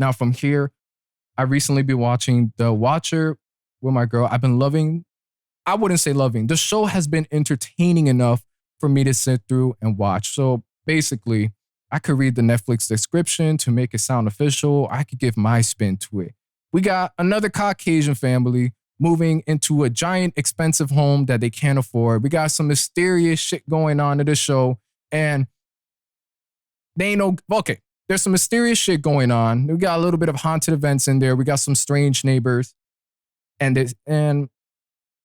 Now from here, I recently been watching The Watcher with my girl. I've been loving, I wouldn't say loving. The show has been entertaining enough for me to sit through and watch. So basically, I could read the Netflix description to make it sound official. I could give my spin to it. We got another Caucasian family moving into a giant expensive home that they can't afford. We got some mysterious shit going on in the show. And they ain't no, okay, there's some mysterious shit going on. We got a little bit of haunted events in there. We got some strange neighbors. They're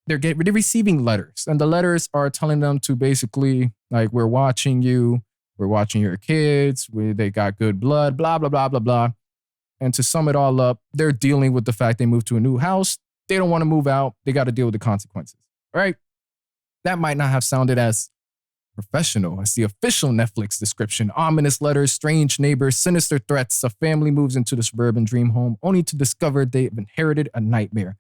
receiving letters. And the letters are telling them to basically, like, we're watching you. We're watching your kids. They got good blood, blah, blah, blah, blah, blah. And to sum it all up, they're dealing with the fact they moved to a new house. They don't want to move out. They got to deal with the consequences, right? That might not have sounded as professional as the official Netflix description. Ominous letters, strange neighbors, sinister threats. A family moves into the suburban dream home only to discover they've inherited a nightmare.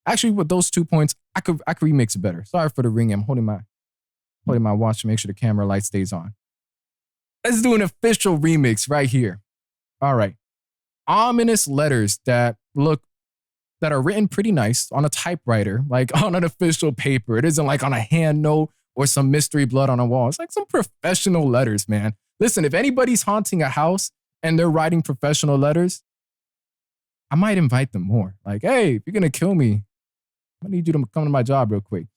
Actually, with those 2 points, I could remix it better. Sorry for the ring. I'm holding my watch to make sure the camera light stays on. Let's do an official remix right here. All right. Ominous letters that are written pretty nice on a typewriter, like on an official paper. It isn't like on a hand note or some mystery blood on a wall. It's like some professional letters, man. Listen, if anybody's haunting a house and they're writing professional letters, I might invite them more. Like, hey, if you're going to kill me, I need you to come to my job real quick.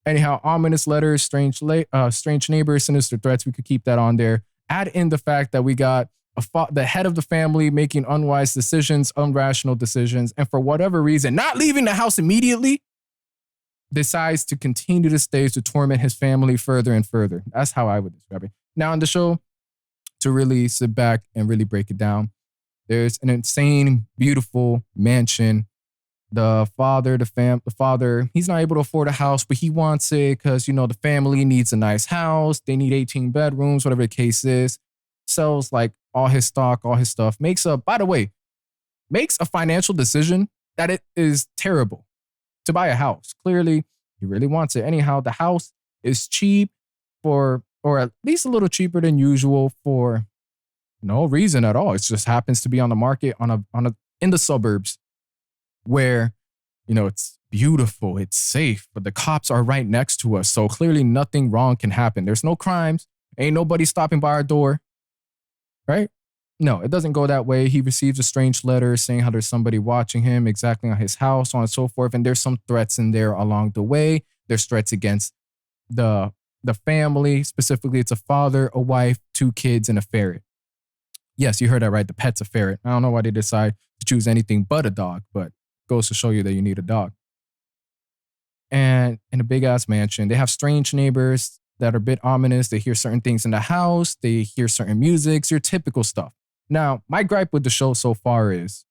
Anyhow, ominous letters, strange neighbors, sinister threats. We could keep that on there. Add in the fact that we got the head of the family making unwise decisions, irrational decisions, and for whatever reason, not leaving the house immediately, decides to continue to stay to torment his family further and further. That's how I would describe it. Now in the show, to really sit back and really break it down, there's an insane, beautiful mansion. The father, he's not able to afford a house, but he wants it because, the family needs a nice house. They need 18 bedrooms, whatever the case is. Sells like all his stock, all his stuff. Makes a financial decision that it is terrible to buy a house. Clearly, he really wants it. Anyhow, the house is cheap or at least a little cheaper than usual for no reason at all. It just happens to be on the market in the suburbs where, it's beautiful, it's safe, but the cops are right next to us. So clearly nothing wrong can happen. There's no crimes. Ain't nobody stopping by our door, right? No, it doesn't go that way. He receives a strange letter saying how there's somebody watching him exactly on his house, so on and so forth. And there's some threats in there along the way. There's threats against the family. Specifically, it's a father, a wife, 2 kids, and a ferret. Yes, you heard that right. The pet's a ferret. I don't know why they decide to choose anything but a dog, but goes to show you that you need a dog. And in a big ass mansion, they have strange neighbors that are a bit ominous. They hear certain things in the house. They hear certain musics, your typical stuff. Now, my gripe with the show so far is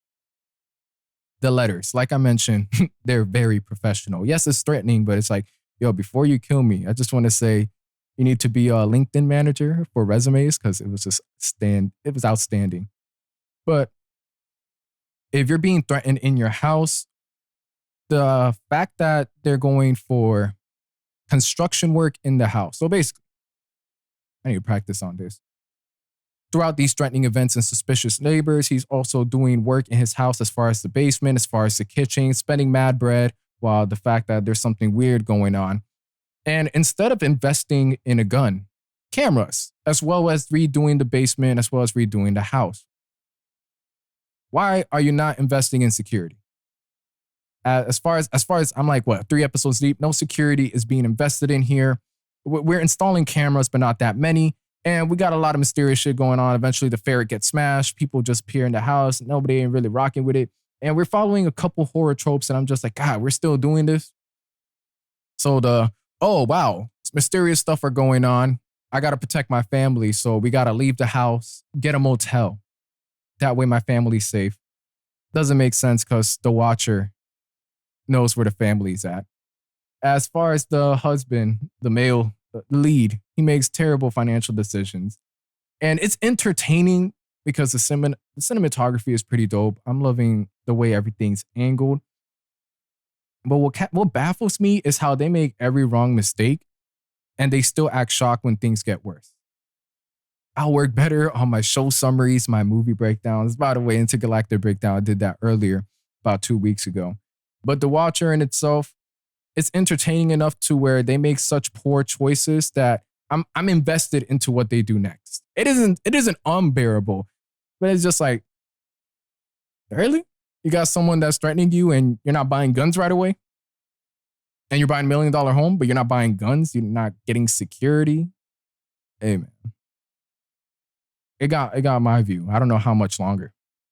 the letters. Like I mentioned, they're very professional. Yes, it's threatening, but it's like, yo, before you kill me, I just want to say you need to be a LinkedIn manager for resumes because it was outstanding. But if you're being threatened in your house, the fact that they're going for construction work in the house. So basically, I need to practice on this. Throughout these threatening events and suspicious neighbors, he's also doing work in his house as far as the basement, as far as the kitchen, spending mad bread, while the fact that there's something weird going on. And instead of investing in a gun, cameras, as well as redoing the basement, as well as redoing the house. Why are you not investing in security? As far as I'm like, 3 episodes deep, no security is being invested in here. We're installing cameras, but not that many. And we got a lot of mysterious shit going on. Eventually the ferret gets smashed. People just appear in the house. Nobody ain't really rocking with it. And we're following a couple horror tropes. And I'm just like, God, we're still doing this. So oh, wow, mysterious stuff are going on. I got to protect my family. So we got to leave the house, get a motel. That way my family's safe. Doesn't make sense because the watcher knows where the family's at. As far as the husband, the male lead, he makes terrible financial decisions. And it's entertaining because the cinematography is pretty dope. I'm loving the way everything's angled. But what baffles me is how they make every wrong mistake and they still act shocked when things get worse. I'll work better on my show summaries, my movie breakdowns. By the way, Intergalactic Breakdown, I did that earlier, about 2 weeks ago. But The Watcher in itself, it's entertaining enough to where they make such poor choices that I'm invested into what they do next. It isn't unbearable, but it's just like, really? You got someone that's threatening you and you're not buying guns right away? And you're buying $1 million home, but you're not buying guns, you're not getting security. Hey man. It got my view. I don't know how much longer.